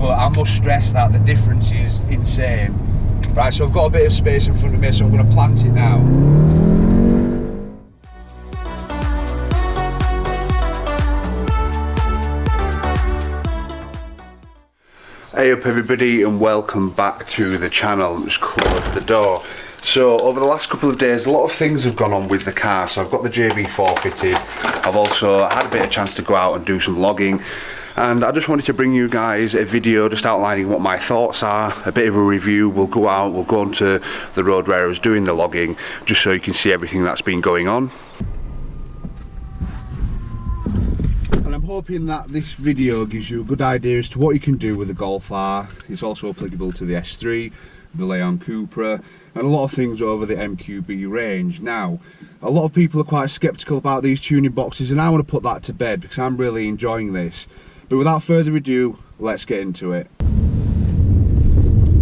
but I must stress that the difference is insane. Right, so I've got a bit of space in front of me, so I'm going to plant it now. Hey up everybody, and welcome back to the channel. Let's close the door. So over the last couple of days, a lot of things have gone on with the car. So I've got the JB4 fitted. I've also had a bit of chance to go out and do some logging, and I just wanted to bring you guys a video just outlining what my thoughts are, a bit of a review. We'll go out, we'll go onto the road where I was doing the logging, just so you can see everything that's been going on. And I'm hoping that this video gives you a good idea as to what you can do with the Golf R. It's also applicable to the S3, the Leon Cupra, and a lot of things over the MQB range. Now, a lot of people are quite sceptical about these tuning boxes, and I want to put that to bed because I'm really enjoying this. But without further ado, let's get into it.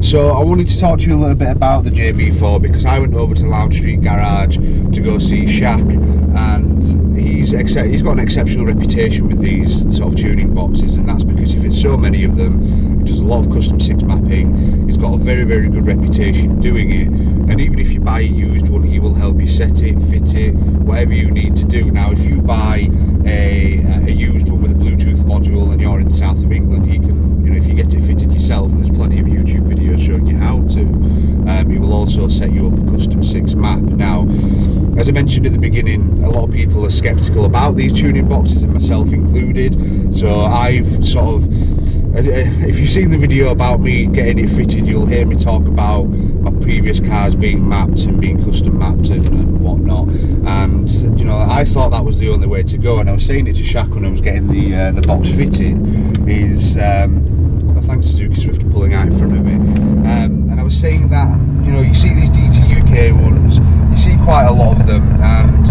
So I wanted to talk to you a little bit about the JB4 because I went over to Lounge Street Garage to go see Shaq, and he's got an exceptional reputation with these sort of tuning boxes, and that's because he fits so many of them. He does a lot of custom 6 mapping. He's got a very, very good reputation doing it, and even if you buy a used one, he will help you set it, fit it, whatever you need to do. Now, if you buy a used one with a Bluetooth module and you're in the south of England, he can, you know, if you get it fitted yourself, and there's plenty of YouTube videos showing you how to, he will also set you up a custom 6 map. Now, as I mentioned at the beginning, a lot of people are sceptical about these tuning boxes, and myself included. So I've sort of, if you've seen the video about me getting it fitted, you'll hear me talk about my previous cars being mapped and being custom mapped and whatnot. And you know, I thought that was the only way to go. And I was saying it to Shaq when I was getting the box fitted. Is well, thanks to Zuki Swift for pulling out in front of me. And I was saying that, you know, you see these DT UK ones, you see quite a lot of them, and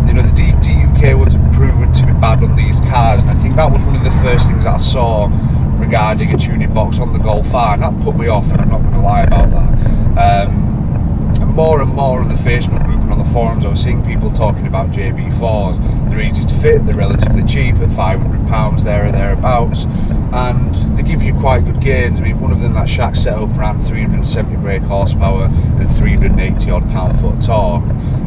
you know, the DT UK ones have proven to be bad on these cars. And I think that was one of the first things that I saw regarding a tuning box on the Golf R, and that put me off, and I'm not going to lie about that. And more on the Facebook group and on the forums, I was seeing people talking about JB4s. They're easy to fit, they're relatively cheap at £500 there or thereabouts, and they give you quite good gains. I mean, one of them that Shaq set up ran 370 brake horsepower and 380 odd pound-foot torque.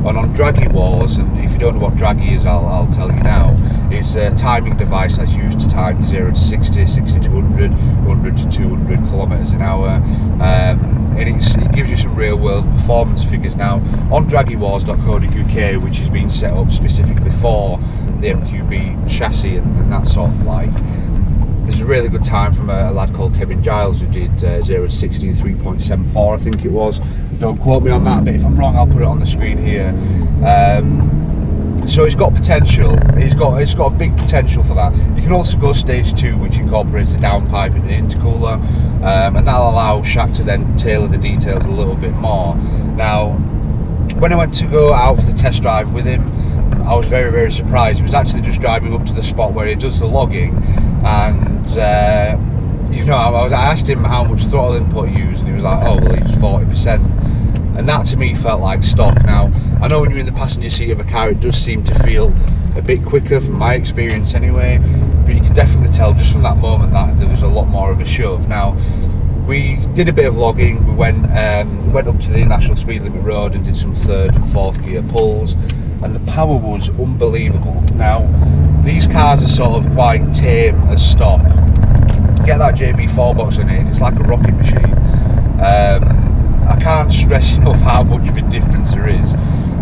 And on Draggy Wars, and if you don't know what Draggy is, I'll tell you now. It's a timing device that's used to time 0 to 60, 60 to 100, 100 to 200 kilometers an hour, and it gives you some real-world performance figures. Now, on draggywars.co.uk, which has been set up specifically for the MQB chassis and that sort of like, there's a really good time from a lad called Kevin Giles who did 0 to 60 3.74, I think it was. Don't quote me on that, but if I'm wrong, I'll put it on the screen here. So it's got potential. It's got a big potential for that. You can also go stage 2, which incorporates a downpipe and an intercooler, and that'll allow Shaq to then tailor the details a little bit more. Now, when I went to go out for the test drive with him, I was very, very surprised. He was actually just driving up to the spot where he does the logging, and you know, I asked him how much throttle input he used, and he was like, oh, well, he used 40%. And that to me felt like stock. Now, I know when you're in the passenger seat of a car, it does seem to feel a bit quicker from my experience anyway, but you can definitely tell just from that moment that there was a lot more of a shove. Now, we did a bit of logging. We went up to the National Speed Limit Road and did some 3rd and 4th gear pulls, and the power was unbelievable. Now, these cars are sort of quite tame as stock. Get that JB4 box in it, it's like a rocket machine. I can't stress enough how much of a difference there is.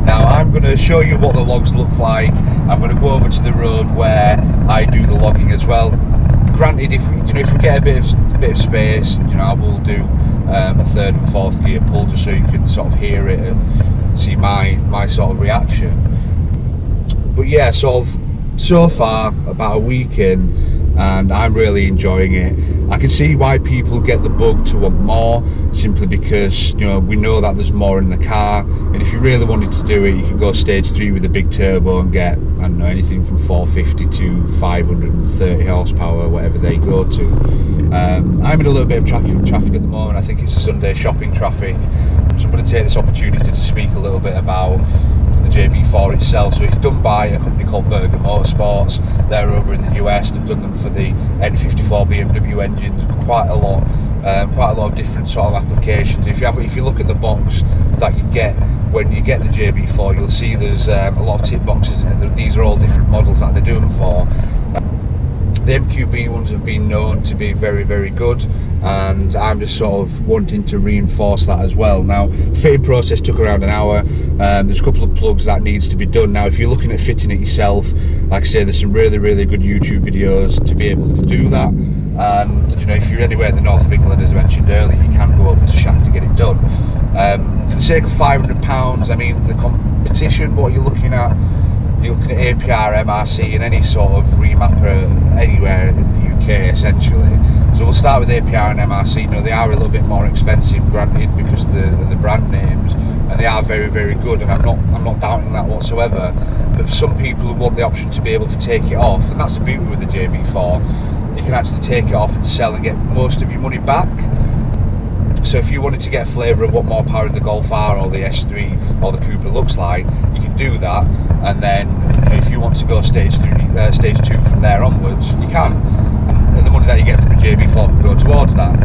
Now, I'm going to show you what the logs look like. I'm going to go over to the road where I do the logging as well. Granted, if we get a bit of space, you know, I will do a 3rd and 4th gear pull just so you can sort of hear it and see my sort of reaction. But yeah, sort of so far about a week in, and I'm really enjoying it. I can see why people get the bug to want more, simply because, you know, we know that there's more in the car, and if you really wanted to do it, you can go stage 3 with a big turbo and get, I don't know, anything from 450 to 530 horsepower, whatever they go to. I'm in a little bit of traffic at the moment. I think it's a Sunday shopping traffic, so I'm going to take this opportunity to speak a little bit about the JB4 itself. So it's done by a company called Berger Motorsports. They're over in the US. They've done them for the N54 BMW engines, quite a lot of different sort of applications. If you look at the box that you get when you get the JB4, you'll see there's a lot of tick boxes in it. These are all different models that they're doing for. The MQB ones have been known to be very, very good, and I'm just sort of wanting to reinforce that as well. Now, the fitting process took around an hour. There's a couple of plugs that needs to be done. Now, if you're looking at fitting it yourself, like I say, there's some really, really good YouTube videos to be able to do that. And you know, if you're anywhere in the north of England, as I mentioned earlier, you can go over to Shack to get it done. For the sake of £500, I mean, the competition, what you're looking at, you're looking at APR, MRC, and any sort of remapper anywhere in the UK, essentially. So we'll start with APR and MRC. You know, they are a little bit more expensive, granted, because of the brand names, and they are very, very good, and I'm not doubting that whatsoever. But for some people who want the option to be able to take it off, and that's the beauty with the JB4, you can actually take it off and sell and get most of your money back. So if you wanted to get a flavour of what more power in the Golf R or the S3 or the Coupe looks like, you can do that. And then if you want to go stage 2 from there onwards, you can. And the money that you get from the JB4 can go towards that.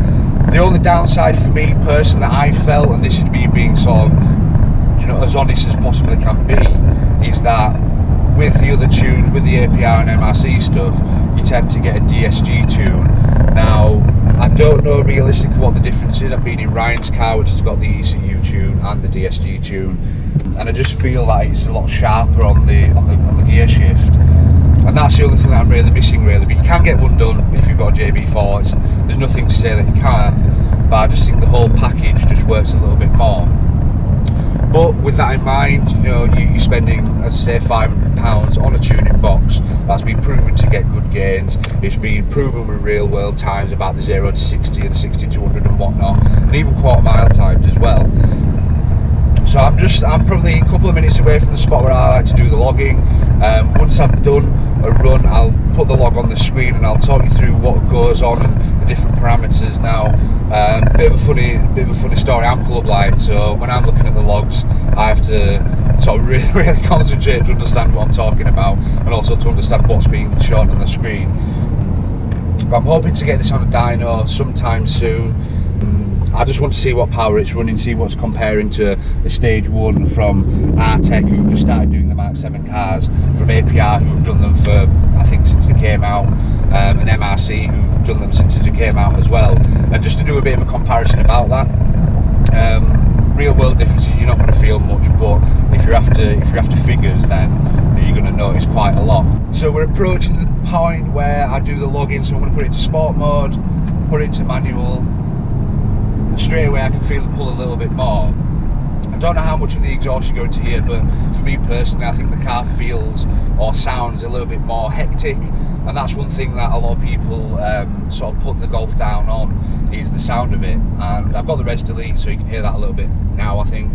The only downside for me personally that I felt, and this is me being sort of, you know, as honest as possibly can be, is that with the other tunes, with the APR and MRC stuff, you tend to get a DSG tune. Now, I don't know realistically what the difference is. I've been in Ryan's car, which has got the ECU tune and the DSG tune, and I just feel like it's a lot sharper on the gear shift, and that's the only thing that I'm really missing, really. But you can get one done if you've got a JB4. There's nothing to say that you can't, but I just think the whole package just works a little bit more. But with that in mind, you know, you're spending, as I say, £500 on a tuning box that's been proven to get good gains. It's been proven with real world times about the 0 to 60 and 60 to 100 and whatnot, and even quarter mile times as well. So I'm probably a couple of minutes away from the spot where I like to do the logging. Once I've done a run, I'll put the log on the screen and I'll talk you through what goes on and the different parameters. Now, bit of a funny story. I'm colourblind, so when I'm looking at the logs, I have to sort of really concentrate to understand what I'm talking about, and also to understand what's being shown on the screen. But I'm hoping to get this on a dyno sometime soon. I just want to see what power it's running, see what's comparing to a stage 1 from Artec, who've just started doing the Mark 7 cars, from APR, who've done them for, I think, since they came out, and MRC, who've done them since they came out as well, and just to do a bit of a comparison about that. Real world differences you're not going to feel much, but if you're after figures, then you're going to notice quite a lot. So we're approaching the point where I do the login, so I'm going to put it into sport mode, put it into manual. Straight away I can feel the pull a little bit more. I don't know how much of the exhaust you're going to hear, but for me personally, I think the car feels or sounds a little bit more hectic, and that's one thing that a lot of people sort of put the Golf down on, is the sound of it. And I've got the res delete, so you can hear that a little bit now, I think.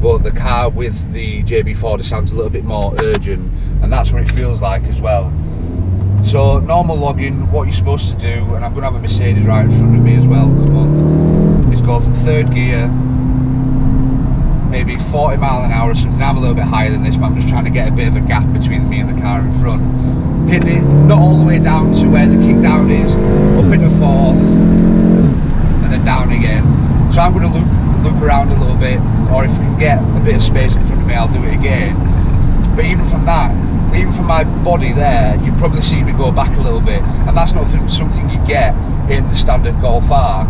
But the car with the JB4 just sounds a little bit more urgent, and that's what it feels like as well. So normal logging, what you're supposed to do, and I'm going to have a Mercedes right in front of me as well, come on, is go from 3rd gear, maybe 40 mile an hour or something. I'm a little bit higher than this, but I'm just trying to get a bit of a gap between me and the car in front. Pin it, not all the way down to where the kick down is, up into 4th, and then down again. So I'm going to loop around a little bit, or if I can get a bit of space in front of me, I'll do it again. But even from that, even from my body there, you probably see me go back a little bit, and that's not something you get in the standard Golf R.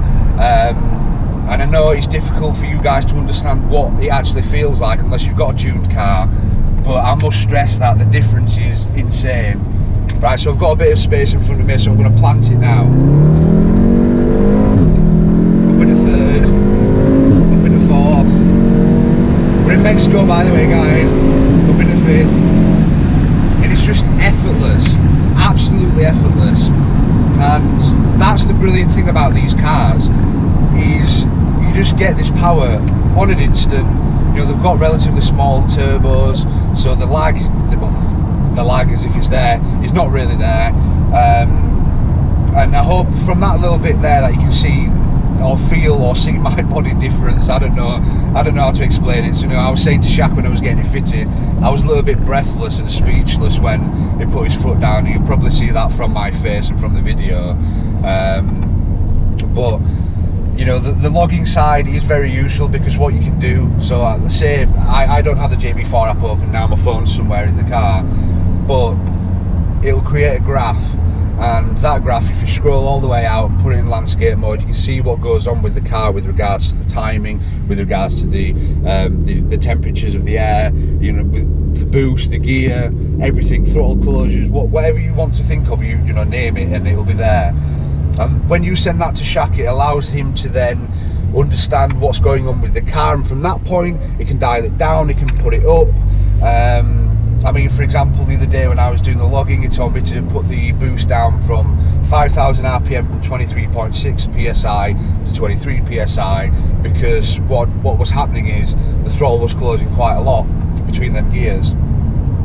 And I know it's difficult for you guys to understand what it actually feels like unless you've got a tuned car, but I must stress that the difference is insane. Right, so I've got a bit of space in front of me, so I'm going to plant it now. Up into 3rd, up into 4th. We're in Mexico, by the way, guys. Up into 5th. It's just effortless, absolutely effortless. And that's the brilliant thing about these cars, is you just get this power on an instant. You know, they've got relatively small turbos, so the lag as if it's there is not really there. And I hope from that little bit there that you can see or feel or see my body difference. I don't know how to explain it. So, you know, I was saying to Shaq when I was getting it fitted, I was a little bit breathless and speechless when he put his foot down. You'll probably see that from my face and from the video. But you know, the logging side is very useful because what you can do, so let's say I don't have the JB4 app open now, my phone's somewhere in the car, but it'll create a graph, and that graph, if you scroll all the way out and put it in landscape mode, you can see what goes on with the car with regards to the timing, with regards to the temperatures of the air, you know, the boost, the gear, everything, throttle closures, whatever you want to think of, you know, name it, and it'll be there. And when you send that to Shaq, it allows him to then understand what's going on with the car, and from that point he can dial it down, he can put it up. I mean, for example, the other day when I was doing the logging, he told me to put the boost down from 5,000 RPM from 23.6 psi to 23 psi, because what was happening is the throttle was closing quite a lot between them gears.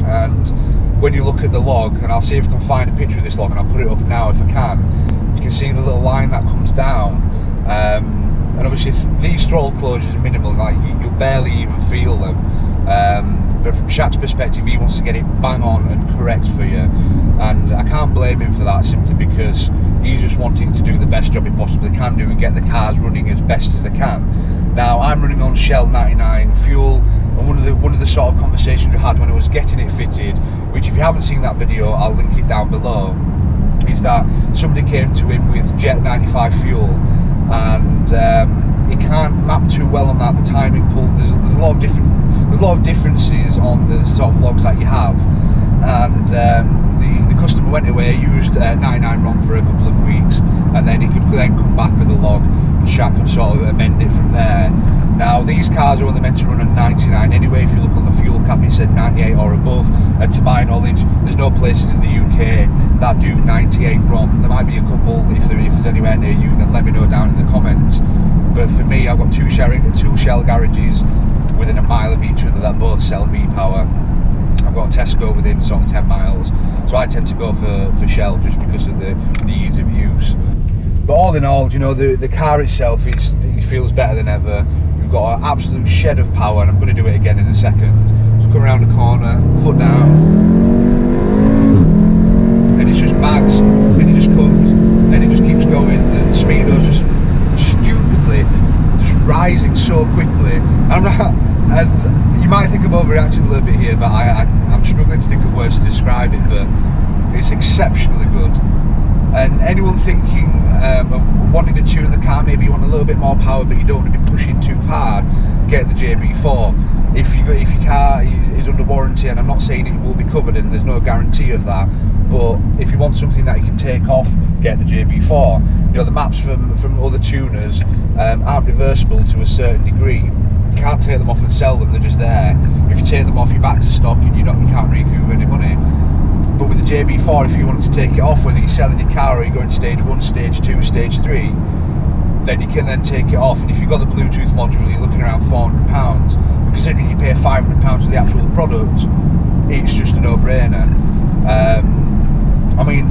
And when you look at the log, and I'll see if I can find a picture of this log and I'll put it up now if I can, you can see the little line that comes down, and obviously these throttle closures are minimal, like you'll barely even feel them, but from Shaq's perspective, he wants to get it bang on and correct for you, and I can't blame him for that, simply because he's just wanting to do the best job he possibly can do and get the cars running as best as they can. Now, I'm running on Shell 99 fuel, and one of the sort of conversations we had when I was getting it fitted, which if you haven't seen that video, I'll link it down below, is that somebody came to him with Jet 95 fuel, and he can't map too well on that. The timing pull, there's a lot of differences on the sort of logs that you have, and the customer went away, used 99 ROM for a couple of weeks, and then he could then come back with a log, and Shaq could sort of amend it from there. Now, these cars are only meant to run on 99 anyway. If you look on the fuel cap, it said 98 or above, and to my knowledge, there's no places in the UK that do 98 ROM. There might be a couple. If there's anywhere near you, then let me know down in the comments. But for me, I've got two Shell garages within a mile of each other that both sell V-Power. I've got a Tesco within sort of 10 miles, so I tend to go for Shell just because of the ease of use. But all in all, you know, the car itself, it feels better than ever. We've got an absolute shed of power, and I'm going to do it again in a second. So come around the corner, foot down, and it's just bags, and it just comes, and it just keeps going. The speedo's just stupidly just rising so quickly. And you might think I'm overreacting a little bit here, but I'm struggling to think of words to describe it, but it's exceptionally good. And anyone thinking of wanting to tune the car, maybe you want a little bit more power but you don't want to be pushing too hard, get the JB4. If your car is under warranty, and I'm not saying it will be covered and there's no guarantee of that, but if you want something that you can take off, get the JB4. You know, the maps from other tuners aren't reversible to a certain degree. You can't take them off and sell them, they're just there. If you take them off, you're back to stock and you can't recoup any money. But with the JB4, if you wanted to take it off, whether you're selling your car or you're going stage 1, stage 2, stage 3, then you can then take it off. And if you've got the Bluetooth module, you're looking around £400. But considering you pay £500 for the actual product, it's just a no-brainer. I mean,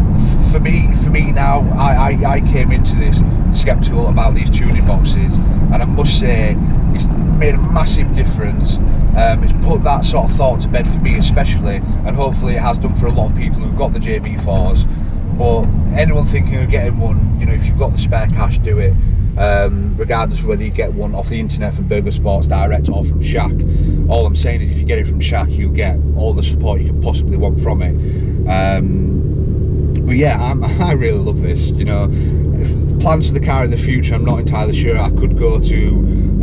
for me now, I came into this sceptical about these tuning boxes, and I must say, it's made a massive difference. It's put that sort of thought to bed for me especially, and hopefully it has done for a lot of people who've got the JB4s. But anyone thinking of getting one, you know, if you've got the spare cash, do it. Regardless of whether you get one off the internet from Burger Sports Direct or from Shaq. All I'm saying is, if you get it from Shaq, you'll get all the support you could possibly want from it. But yeah, I really love this. You know, plans for the car in the future, I'm not entirely sure. I could go to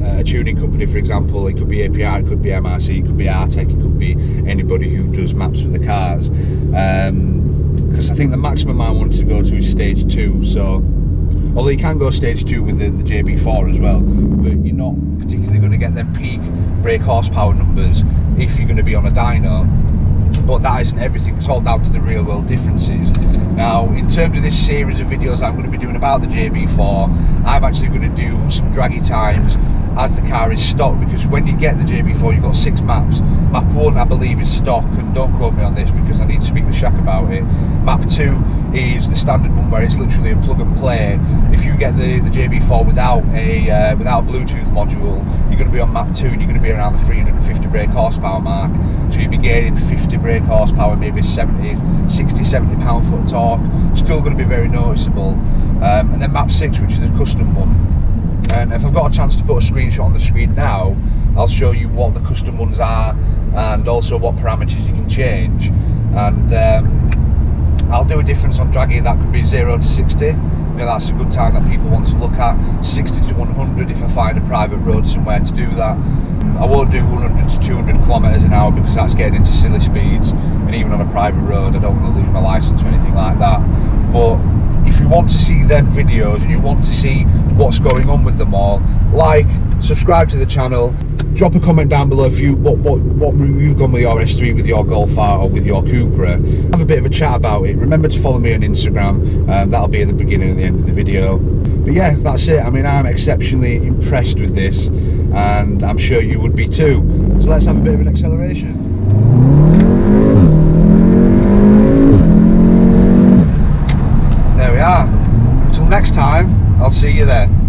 a tuning company, for example. It could be APR, it could be MRC, it could be Artec, it could be anybody who does maps for the cars. Because I think the maximum I want to go to is stage 2. So, although you can go stage 2 with the JB4 as well, but you're not particularly going to get them peak brake horsepower numbers if you're going to be on a dyno. But that isn't everything, it's all down to the real world differences. Now, in terms of this series of videos I'm going to be doing about the JB4, I'm actually going to do some draggy times as the car is stock, because when you get the JB4 you've got 6 maps. Map 1 I believe is stock, and don't quote me on this because I need to speak with Shaq about it. Map 2 is the standard one where it's literally a plug and play. If you get get the JB4 without a Bluetooth module, you're going to be on map 2 and you're going to be around the 350 brake horsepower mark. So you'll be gaining 50 brake horsepower, maybe 60, 70 pound-foot torque. Still going to be very noticeable. And then map 6, which is a custom one. And if I've got a chance to put a screenshot on the screen now, I'll show you what the custom ones are and also what parameters you can change. And I'll do a difference on draggy. That could be 0 to 60. You know, that's a good time that people want to look at. 60 to 100 if I find a private road somewhere to do that. I won't do 100 to 200 kilometers an hour because that's getting into silly speeds. And even on a private road, I don't want to lose my license or anything like that. But if you want to see them videos and you want to see what's going on with them all, like, subscribe to the channel, drop a comment down below if you what route you've gone with your S3, with your Golf R or with your Cupra. Have a bit of a chat about it. Remember to follow me on Instagram. That'll be at the beginning and the end of the video. But yeah, that's it. I mean, I'm exceptionally impressed with this, and I'm sure you would be too. So let's have a bit of an acceleration. There we are. Until next time, I'll see you then.